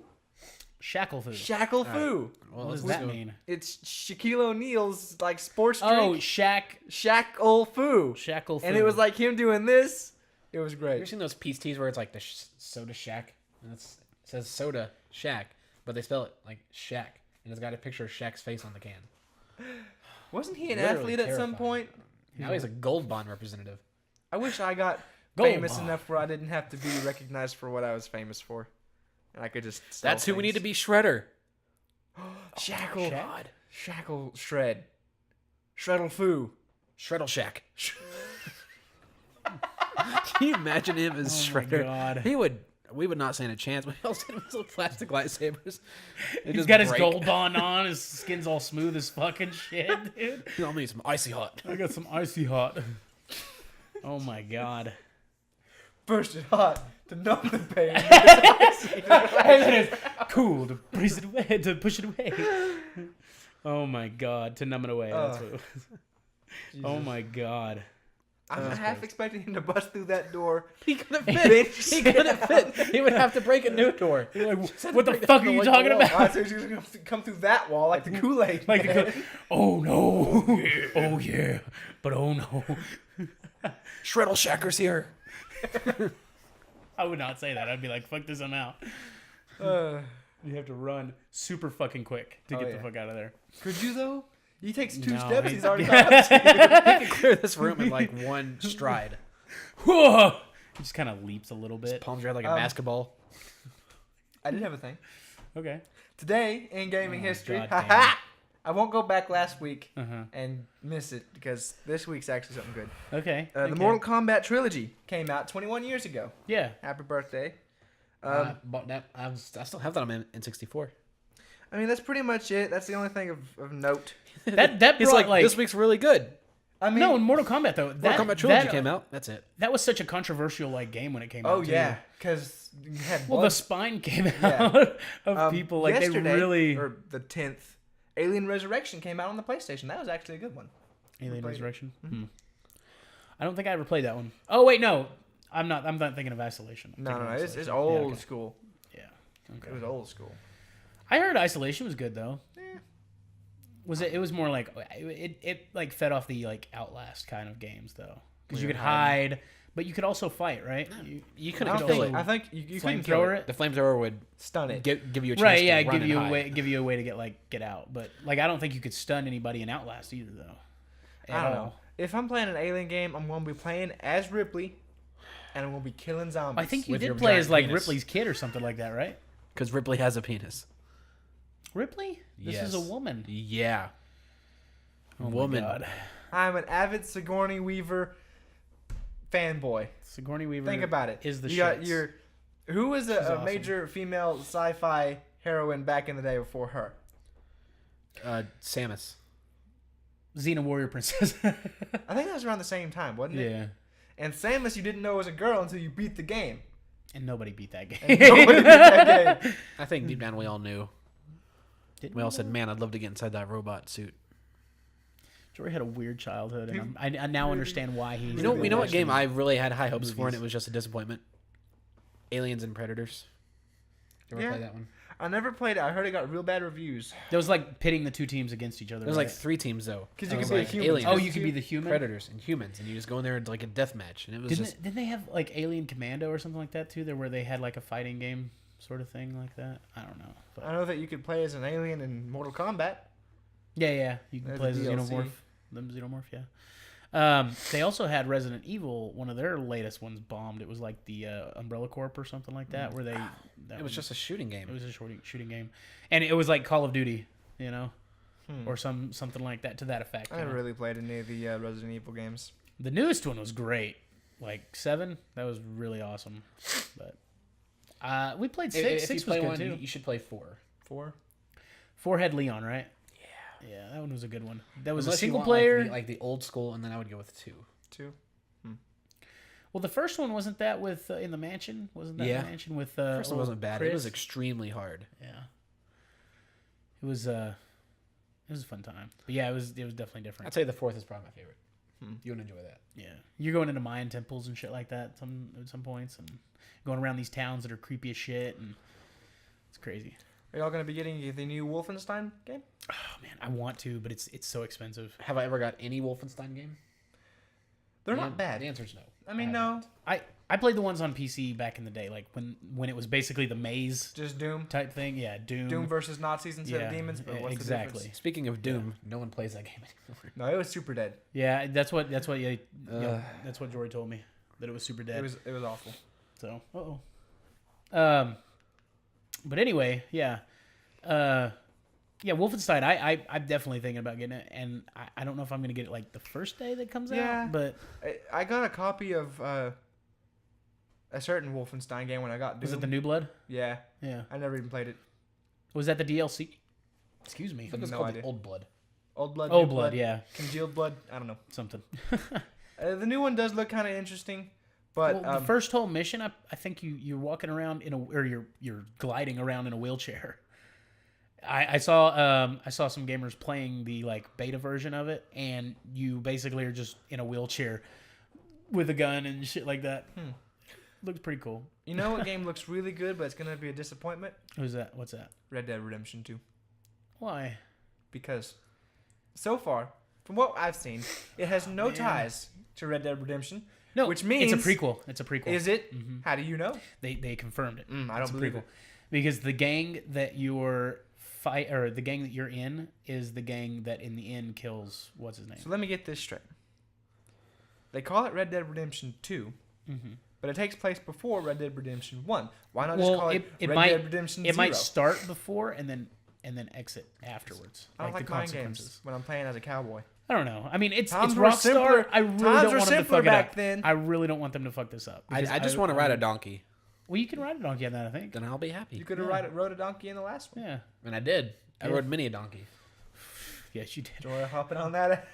Shackle foo. Shackle Foo. Well, what does that mean? It's Shaquille O'Neal's like sports drink. Oh, Shackle Foo. Shackle foo. And it was like him doing this. It was great. You ever seen those peace teas where it's like the soda shack? And it says soda shack, but they spell it like shack. And it's got a picture of Shaq's face on the can. Wasn't he an Literally athlete at some terrifying. point? Now he's a Gold Bond representative. I wish I got Gold famous Bond. enough where I didn't have to be recognized for what I was famous for. And I could just sell That's who we need to things. be, Shredder. Shackle. God. Shackle Shred. Shreddle Foo. Shreddle Shack. Can you imagine him as Shredder? God. We would not stand a chance. We all send him his little plastic lightsabers. He's got his gold bond on. His skin's all smooth as fucking shit, dude. I'll need some icy hot. I got some icy hot. Oh my god. Burst it hot to numb the pain. And then it's cool to push it away. Oh my god, to numb it away. That's what it was. Oh my god. I'm half expecting him to bust through that door. He couldn't fit. He couldn't fit. He would have to break a new door. What the fuck are you talking about? I thought he was going to come through that wall like the Kool-Aid. Like oh no. Oh yeah. But oh no. Shreddle Shacker's here. I would not say that. I'd be like, fuck this, I'm out. You have to run super fucking quick to get the fuck out of there. Could you though? He takes two No, steps. he- He's already got He can clear this room in like one stride. Whoa! He just kind of leaps a little bit. Palms red like a basketball. I did have a thing. Okay. Today in gaming history, God damn it. I won't go back last week Uh-huh. and miss it because this week's actually something good. Okay. The Mortal Kombat trilogy came out 21 years ago. Yeah. Happy birthday. Bought that. I still have that on my N64. I mean, that's pretty much it. That's the only thing of note. That He's brought, like, this week's really good. I mean, no, in Mortal Kombat though. Mortal Kombat Trilogy came out. That's it. That was such a controversial game when it came out. oh too. yeah, because you had Well, blood. the spine came Yeah. out of people like they yesterday, really. or the 10th, Alien Resurrection came out on the PlayStation. That was actually a good one. Alien played it. Resurrection. I don't think I ever played that one. Oh wait, no, I'm not. I'm not thinking of Isolation. I'm No, thinking of it's Isolation. old Yeah, okay. school. Yeah. It Okay. was old school. I heard Isolation was good though. Was it? It was more like it like fed off the like Outlast kind of games though, because you could hide, but you could also fight, right? You I couldn't don't kill think. it. I think you couldn't kill Flamethrower it. it. The flamethrower would Stun it. give you a chance Right? to Yeah, run give you and a way. hide. Give you a way to get out. But like, I don't think you could stun anybody in Outlast either though. I don't know. If I'm playing an Alien game, I'm going to be playing as Ripley, and I'm going to be killing zombies. I think you With your did play giant as like penis. Ripley's kid or something like that, right? Because Ripley has a penis. Ripley? This Yes. is a woman. Yeah. Oh Woman. My God. I'm an avid Sigourney Weaver fanboy. Sigourney Weaver. Think about it. Is the you got shits. your who was She's a awesome. major female sci-fi heroine back in the day before her? Samus. Xena Warrior Princess. I think that was around the same time, wasn't it? Yeah. And Samus, you didn't know was a girl until you beat the game. And nobody beat that game. And nobody beat that game. I think deep down we all knew. Didn't We all said, "Man, I'd love to get inside that robot suit." Jory had a weird childhood, and I now understand why he. You know what game I really had high hopes for, and it was just a disappointment. Aliens and Predators. You ever Yeah. play that one? I never played it. I heard it got real bad reviews. There was like pitting the two teams against each other. There was right? like 3 teams though. 'Cause you It could was be a like human. aliens, Oh, you could be the human. predators and humans, and you just go in there and like a death match, and it was Didn't they have like Alien Commando or something like that too? There where they had like a fighting game sort of thing like that. I don't know. But I know that you could play as an alien in Mortal Kombat. yeah, you can There's play as the a DLC. xenomorph. Them xenomorph, yeah. They also had Resident Evil. One of their latest ones bombed. It was like the Umbrella Corp or something like that, where they. it was just a shooting game. It was a shooting game, and it was like Call of Duty, you know, or something like that to that effect. I you never know? really played any of the Resident Evil games. The newest one was great, like 7. That was really awesome, but We played 6. If 6 you play was one, good too. you should play 4. 4 had Leon, right? Yeah, that one was a good one. That was Unless a single you want, player. like the old school, and then I would go with 2. 2. Well, the first one wasn't that with in the mansion? Wasn't that in the mansion with First one wasn't bad. Chris? It was extremely hard. Yeah. It was a fun time. But yeah, it was definitely different. I'd say the 4th is probably my favorite. You would enjoy that. Yeah. You're going into Mayan temples and shit like that at some points, and going around these towns that are creepy as shit, and it's crazy. Are y'all gonna be getting the new Wolfenstein game? Oh man, I want to, but it's so expensive. Have I ever got any Wolfenstein game? They're not bad. The answer is no. I mean, no. I played the ones on PC back in the day, like when it was basically the maze Just Doom. type thing. Yeah, Doom. Doom versus Nazis instead Yeah, of demons. But what's exactly. the difference? Speaking of Doom, no one plays that game anymore. No, it was super dead. Yeah, that's what that's what Jory told me, that it was super dead. It was awful. So, but anyway, yeah. Wolfenstein, I'm definitely thinking about getting it, and I don't know if I'm going to get it like the first day that comes out, but... I got a copy of a certain Wolfenstein game when I got Doom. Was it the New Blood? Yeah. Yeah. I never even played it. Was that the DLC? Excuse me. I think it's No called idea. the Old Blood. Old Blood, Old New Blood, yeah. Congealed Blood, I don't know. Something. The new one does look kind of interesting, but... Well, the first whole mission, I think you're walking around or you're gliding around in a wheelchair. I saw some gamers playing the like beta version of it, and you basically are just in a wheelchair with a gun and shit like that. Looks pretty cool. You know what game looks really good, but it's going to be a disappointment? Who's that? What's that? Red Dead Redemption 2. Why? Because so far, from what I've seen, it has no ties to Red Dead Redemption. No, which means it's a prequel. It's a prequel. Is it? How do you know? They confirmed it. I don't believe it. Because the gang that you're the gang that you're in is the gang that in the end kills what's his name. So let me get this straight. They call it Red Dead Redemption 2, but it takes place before Red Dead Redemption 1. Why not just call it Red Dead Redemption 0? It might start before and then exit afterwards. I don't like the mind consequences. games when I'm playing as a cowboy. I don't know. I mean, it's Times were Rockstar. simpler. I really Times don't were want them to simpler fuck it back up. then. I really don't want them to fuck this up. I just want to ride a donkey. Well, you can ride a donkey on that, I think. Then I'll be happy. You could have rode a donkey in the last one. Yeah. And I did. I Yeah. rode many a donkey. Yes, you did. Jory hopping on that.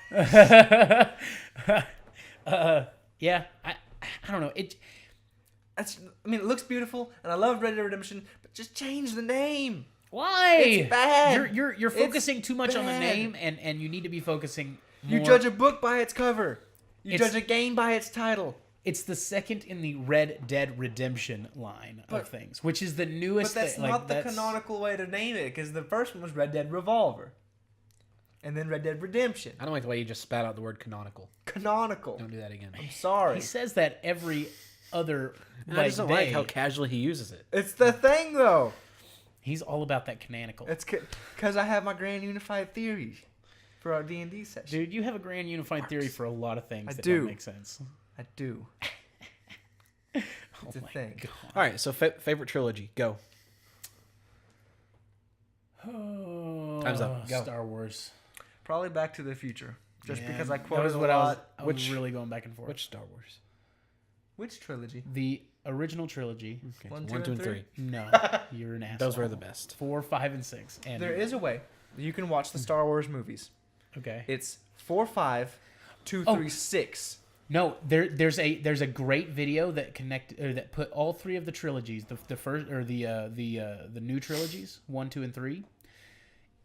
Yeah. I don't know. It looks beautiful, and I love Red Dead Redemption, but just change the name. Why? It's bad. You're focusing It's too much on the bad. name, and you need to be focusing more. You judge a book by its cover. You It's- judge a game by its title. It's the second in the Red Dead Redemption line of things, which is the newest. But that's thing. not the canonical way to name it, because the first one was Red Dead Revolver. And then Red Dead Redemption. I don't like the way you just spat out the word canonical. Canonical. Don't do that again. I'm sorry. He says that every other And I just don't like day. how casually he uses it. It's the thing, though. He's all about that canonical. It's because I have my grand unified theories for our D&D session. Dude, you have a grand unified theory for a lot of things that do. don't make sense. I do. It's a thing. God. All right, so favorite trilogy, go. Time's up. Go. Star Wars. Probably Back to the Future. Just Yeah, because I that quoted was a what lot. I was really going back and forth. Which Star Wars? Which trilogy? The original trilogy. Okay, One, so 1, 2, and 3. No, you're an asshole. Those were the best. 4, 5, and 6. And There is a way that you can watch the Star Wars movies. okay. It's 4, 5, 2, Oh. 3, 6. No, there's a great video that put all 3 of the trilogies, the first or the new trilogies, 1, 2, and 3,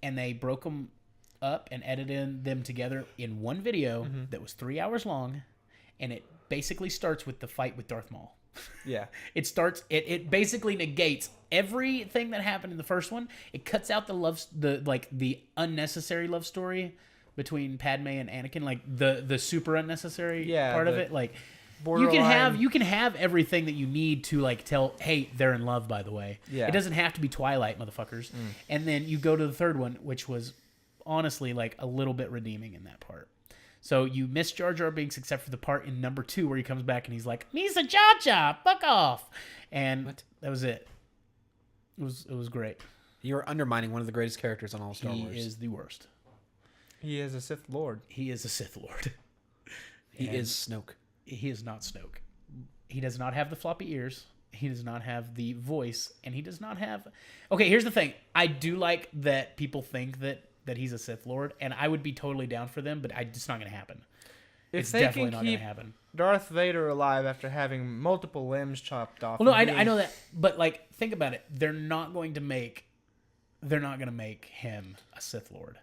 and they broke them up and edited them together in one video that was 3 hours long, and it basically starts with the fight with Darth Maul. Yeah. It basically negates everything that happened in the first one. It cuts out the unnecessary love story between Padme and Anakin, like the super unnecessary part of it. Like you can have everything that you need to like tell, hey, they're in love, by the way. Yeah. It doesn't have to be Twilight, motherfuckers. And then you go to the third one, which was honestly like a little bit redeeming in that part. So you miss Jar Jar Binks except for the part in number 2 where he comes back and he's like, Misa Jar Jar, fuck off. And that was it. It was great. You're undermining one of the greatest characters on all Star Wars. He is the worst. He is a Sith Lord. He is a Sith Lord. He is Snoke. He is not Snoke. He does not have the floppy ears. He does not have the voice, and he does not have... Okay, here's the thing. I do like that people think that he's a Sith Lord, and I would be totally down for them, but it's not going to happen. It's definitely not going to happen. Darth Vader alive after having multiple limbs chopped off. Well, no, I know that, but like, think about it. They're not going to make him a Sith Lord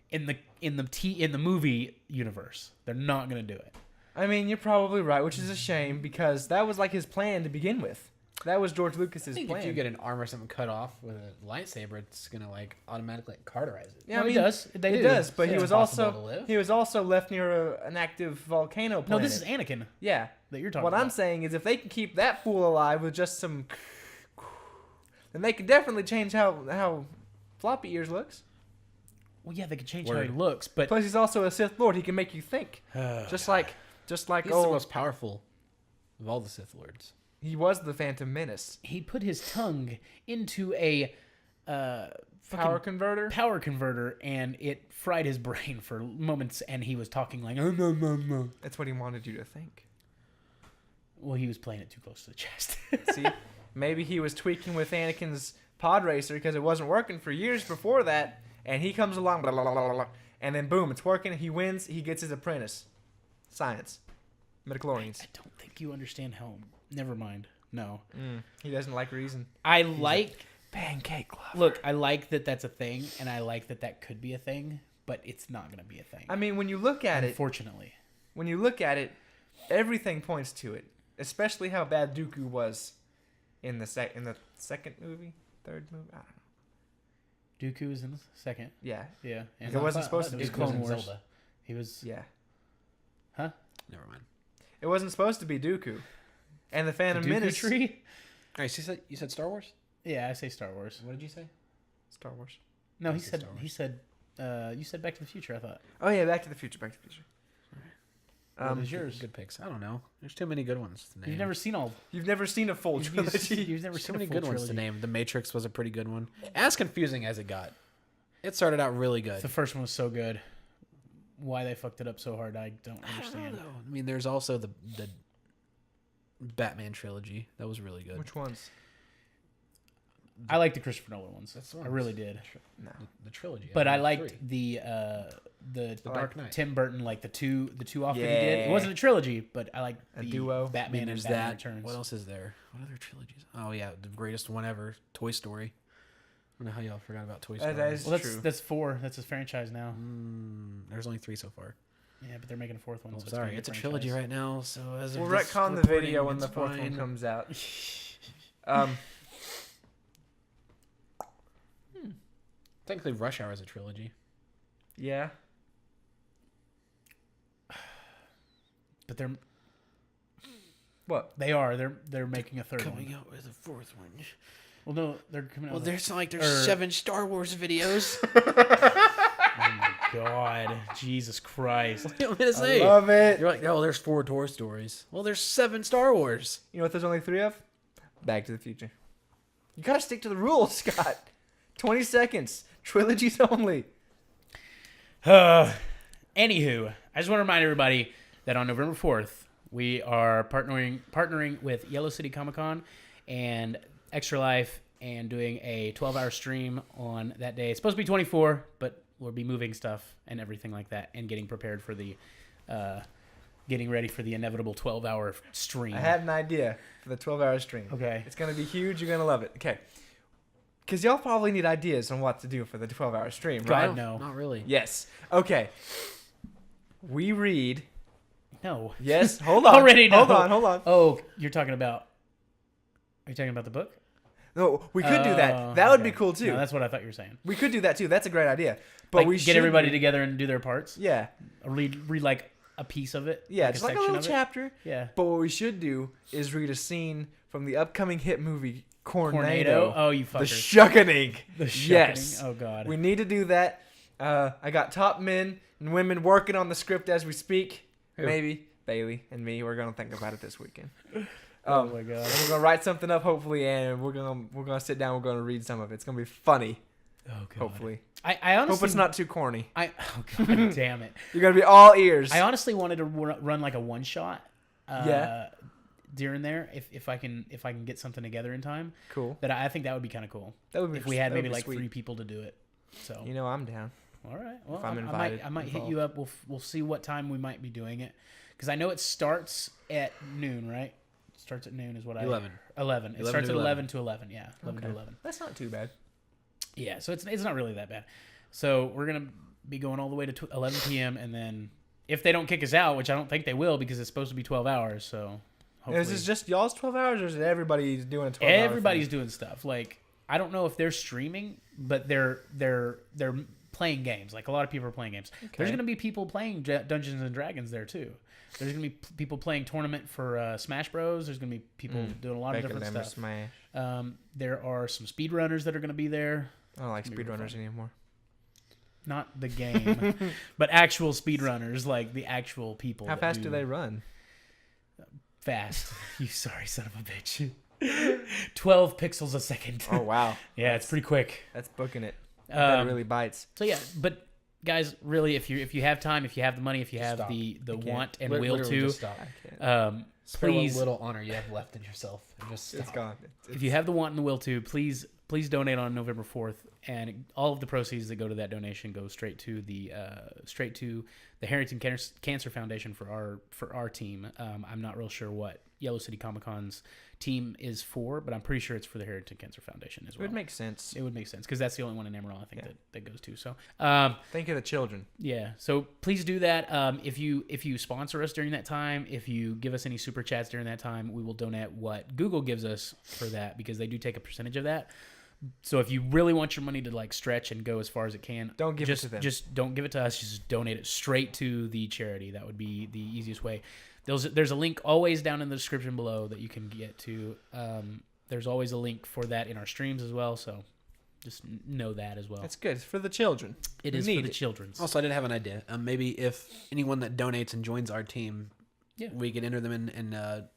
in the movie universe. They're not going to do it. I mean, you're probably right, which is a shame because that was like his plan to begin with. That was George Lucas's plan. If you get an arm or something cut off with a lightsaber, it's gonna like automatically cauterize it. Yeah, he does. It does, but Yeah, he it's was also left near an active volcano planet. No, this is Anakin. Yeah, that you're talking what about. I'm saying is, if they can keep that fool alive with just some, then they can definitely change how Floppy Ears looks. Well, yeah, they can change how he looks, but Plus, he's also a Sith Lord. He can make you think, just like he's the most powerful of all the Sith Lords. He was the Phantom Menace. he put his tongue into a Power converter, and it fried his brain for moments, and he was talking like, That's what he wanted you to think. Well, he was playing it too close to the chest. See, maybe he was tweaking with Anakin's pod racer because it wasn't working for years before that, and he comes along, blah, blah, blah, blah, blah, and then boom, it's working. He wins. He gets his apprentice. Science, midichlorians. I don't think you understand how. Never mind. No. He doesn't like reason. I like pancake lover. Look, I like that that's a thing, and I like that could be a thing, but it's not going to be a thing. I mean, when you look at Unfortunately. When you look at it, everything points to it. Especially how bad Dooku was in the second movie, third movie. I don't know. Dooku was in the second. Yeah. Yeah. And it wasn't supposed to be Clone Wars. Zelda. He was. Yeah. Huh? Never mind. It wasn't supposed to be Dooku. And the Phantom Menace. Tree? All right, so you said Star Wars? Yeah, I say Star Wars. What did you say? Star Wars. No, he said you said Back to the Future, I thought. Oh yeah, Back to the Future. What is yours? Good picks. I don't know. There's too many good ones to name. You've never seen all. You've never seen a full trilogy. You've never There's seen so many a full good ones to trilogy. name. The Matrix was a pretty good one. As confusing as it got, it started out really good. The first one was so good. Why they fucked it up so hard, I don't understand. I don't know. I mean, there's also the Batman trilogy. That was really good. Which ones? I like the Christopher Nolan ones. That's I really did. No. The trilogy. But I mean, liked three. the Dark Knight. Tim Burton, like the two off that he did. Yeah. It wasn't a trilogy, but I liked A the duo. Batman and There's Batman that. Returns. What else is there? What other trilogies? Oh yeah, the greatest one ever, Toy Story. I don't know how y'all forgot about Toy Story. That is Well, true. that's 4. That's his franchise now. There's only 3 so far. Yeah, but they're making a 4th one. Oh, so sorry, it's a trilogy right now. So as We'll of this retcon the recording, video when it's the fourth one fine. comes out. Technically, Rush Hour is a trilogy. Yeah. But they're What? they are they're making a third Coming one. out with a 4th one. Well, no, they're coming out. Well, with there's not like there's 7 Star Wars videos. Oh my God, Jesus Christ! What do you want me to say? Love it. You're like, oh, there's 4 Toy Stories. Well, there's 7 Star Wars. You know what there's only 3 of? Back to the Future. You gotta stick to the rules, Scott. 20 seconds. Trilogies only. Anywho, I just want to remind everybody that on November 4th, we are partnering with Yellow City Comic Con and Extra Life and doing a 12-hour stream on that day. It's supposed to be 24, but we'll be moving stuff and everything like that and getting prepared for the getting ready for the inevitable 12-hour stream. I had an idea for the 12-hour stream. Okay. It's gonna be huge. You're gonna love it. Okay. Because y'all probably need ideas on what to do for the 12-hour stream, right? God, no. Not really. Yes. Okay. We read. No. Yes. Hold on. Already no. Hold on. Oh, you're talking about... Are you talking about the book? No, we could do that. Oh, That would okay. be cool too. No, that's what I thought you were saying. We could do that too. That's a great idea. But Like, we get should everybody together and do their parts? Yeah. Read like a piece of it? Yeah, just like a section little of it? chapter. Yeah. But what we should do is read a scene from the upcoming hit movie Cornado? Oh, you The fuckers. Shuckening. The Shuckening? Yes. Oh, God. We need to do that. I got top men and women working on the script as we speak. Who? Maybe Bailey and me. We're gonna think about it this weekend. Oh, my God. And we're gonna write something up hopefully, and we're gonna sit down. We're gonna read some of it. It's gonna be funny. Oh, God. Hopefully. I honestly... Hope it's not too corny. Oh, God damn it. You're gonna be all ears. I honestly wanted to run like a one-shot. Yeah. during there if I can get something together in time. Cool. That I think that would be kind of cool. That would be if we had that would maybe be like sweet. 3 people to do it. So I'm down. all right. Well, If I'm invited, I might hit you up. We'll see what time we might be doing it because I know it starts at noon, right? It starts at noon is what 11. 11. It 11 starts to at 11. 11 to 11. Yeah, 11 to Okay. 11. That's not too bad. Yeah, so it's not really that bad. So we're gonna be going all the way to 11 p.m. and then if they don't kick us out, which I don't think they will because it's supposed to be 12 hours. So hopefully, Is this just y'all's 12 hours, or is it everybody's doing a 12 hour everybody's thing? doing stuff. Like I don't know if they're streaming, but they're playing games. Like a lot of people are playing games. Okay. There's gonna be people playing Dungeons and Dragons there too. There's gonna be people playing tournament for Smash Bros. There's gonna be people doing a lot of different stuff. Smash. There are some speedrunners that are gonna be there. I don't like It's gonna be real speedrunners anymore. Not the game, but actual speedrunners, like the actual people. How that fast do they run? Fast. You sorry son of a bitch. 12 pixels a second. Oh wow. Yeah, it's pretty quick. That's booking it. That Um, really bites. So yeah, but guys, really, if you have time, if you have the money, if you have Stop. the can't. want and Literally will just to, stop. I can't. Spare what please, little honor you have left in yourself. And just stop. It's gone. if you have the want and the will to, please donate on November 4th, and all of the proceeds that go to that donation go straight to the Harrington Cancer Foundation for our team. I'm not real sure what Yellow City Comic Con's team is for, but I'm pretty sure it's for the Harrington Cancer Foundation as It well. would make sense. It would make sense because that's the only one in Amarillo I think that goes to. So Think of the children. yeah, so please do that. If you sponsor us during that time, if you give us any super chats during that time, we will donate what Google gives us for that because they do take a percentage of that. So if you really want your money to like stretch and go as far as it can, Don't give just, it to them. Just don't give it to us. Just donate it straight to the charity. That would be the easiest way. There's a link always down in the description below that you can get to. There's always a link for that in our streams as well. So just know that as well. It's good. It's for the children. It We is for need the it. children's. Also, I did have an idea. Maybe if anyone that donates and joins our team, we could enter them in and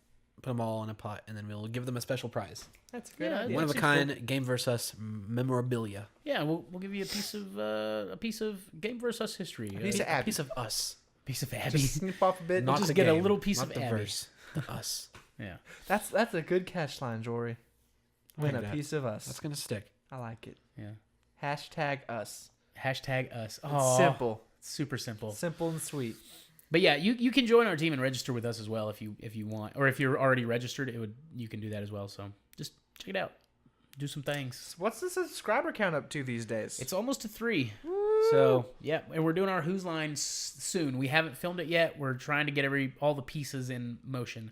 put them all in a pot, and then we'll give them a special prize. That's a good Yeah, idea. One of a seems kind GameVersUs memorabilia. Yeah, we'll give you a piece of GameVersUs history. piece of Abby. Piece of us. Piece of Abby. Just snip off a bit. Not just the get a game, little piece not of the Abby. verse. The us. Yeah. That's a good catch line, Jory. Win like a that. piece of us. That's gonna stick. I like it. Yeah. Hashtag us. Hashtag us. It's Aw, simple. super simple. Simple and sweet. But yeah, you can join our team and register with us as well if you want, or if you're already registered, you can do that as well. So just check it out, do some things. What's the subscriber count up to these days? It's almost to 3. So yeah, and we're doing our Who's Line soon. We haven't filmed it yet. We're trying to get all the pieces in motion.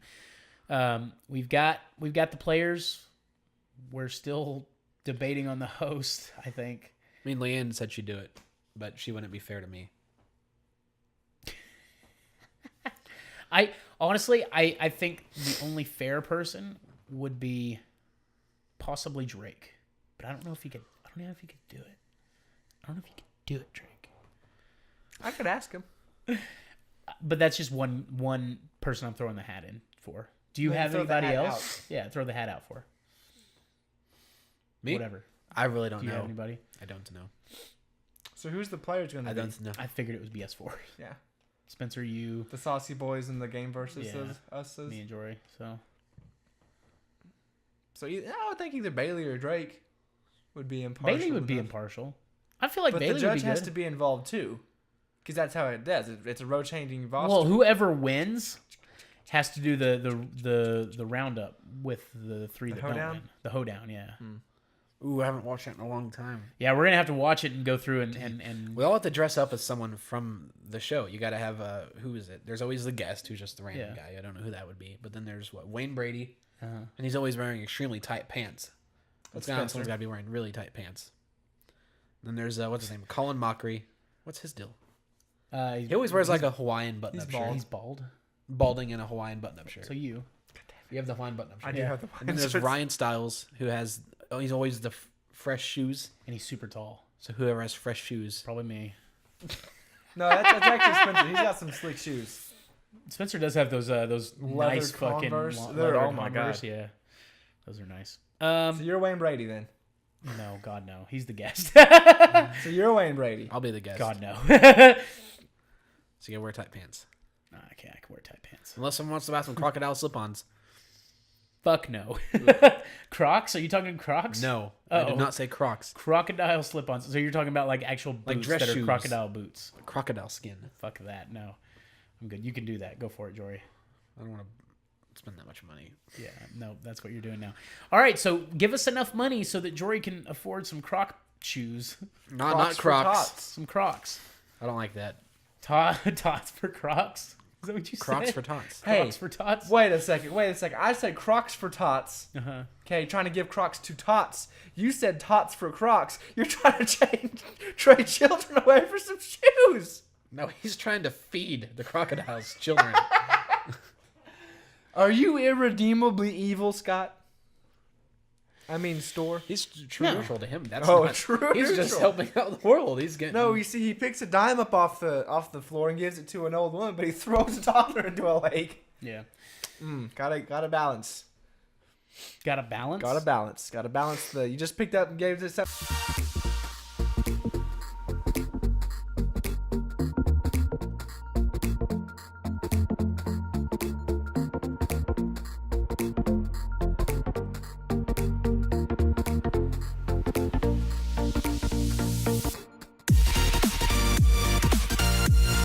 We've got the players. We're still debating on the host. I think. I mean, Leanne said she'd do it, but she wouldn't be fair to me. I honestly think the only fair person would be possibly Drake, but I don't know if he could. I don't know if he could do it. I don't know if he could do it, Drake. I could ask him. But that's just one person I'm throwing the hat in for. Do you Then have throw the anybody hat else? Yeah, throw the hat out for. Me? Whatever. I really don't Do you know. have anybody? I don't know. So who's the players going to I be? don't know. I figured it was BS4. Yeah. Spencer, you, The Saucy Boys and the Game versus Yeah. us. me, and Jory. So So I would think either Bailey or Drake would be impartial. Bailey would be enough. impartial. I feel like But Bailey the judge would be has good. to be involved too, because that's how it does. It's a rotating roster. Well, whoever wins has to do the roundup with the 3 that hoedown? don't win. The hoedown, yeah. Ooh, I haven't watched that in a long time. Yeah, we're gonna have to watch it and go through and We all have to dress up as someone from the show. You got to have who is it? There's always the guest who's just the random Yeah. guy. I don't know who that would be. But then there's Wayne Brady, uh-huh. and he's always wearing extremely tight pants. Let's go. Spencer. Someone's got to be wearing really tight pants. Then there's what's his name? Colin Mockery. What's his deal? He always wears like a Hawaiian button-up shirt. He's bald. Balding in a Hawaiian button-up shirt. So you. You have the Hawaiian button-up shirt. I do have the one. And then there's Ryan Stiles, who has he's always the fresh shoes. And he's super tall. So whoever has fresh shoes. Probably me. No, that's actually Spencer. He's got some slick shoes. Spencer does have those Leather nice fucking Converse. leather They're- oh my Converse. God. Yeah, those are nice. So you're Wayne Brady then. No, God no, he's the guest. So you're Wayne Brady. I'll be the guest. God no. So you gotta wear tight pants. Nah, I can't. I can wear tight pants. Unless someone wants to buy some crocodile slip-ons. Fuck no. Crocs? Are you talking Crocs? No, I did not say Crocs. Crocodile slip-ons. So you're talking about like actual boots Like dress that are shoes. crocodile boots. Crocodile skin. Fuck that. No. I'm good. You can do that. Go for it, Jory. I don't want to spend that much money. Yeah, no, that's what you're doing now. All right, so give us enough money so that Jory can afford some Croc shoes. Not for Crocs. tots. Some Crocs. I don't like that. Tots for Crocs? Is that what you Crocs said? for tots. Hey, Crocs for tots? Wait a second. I said Crocs for tots. Uh-huh. Okay, trying to give Crocs to tots. You said tots for Crocs. You're trying to trade children away for some shoes. No, he's trying to feed the crocodile's children. Are you irredeemably evil, Scott? I mean, store. He's true neutral to him. That's Oh, not, true He's just neutral. helping out the world. He's getting No, you see, he picks a dime up off the floor and gives it to an old woman, but he throws a toddler into a lake. Yeah. Gotta balance. Got a balance? Gotta balance. Gotta balance the. You just picked up and gave this up.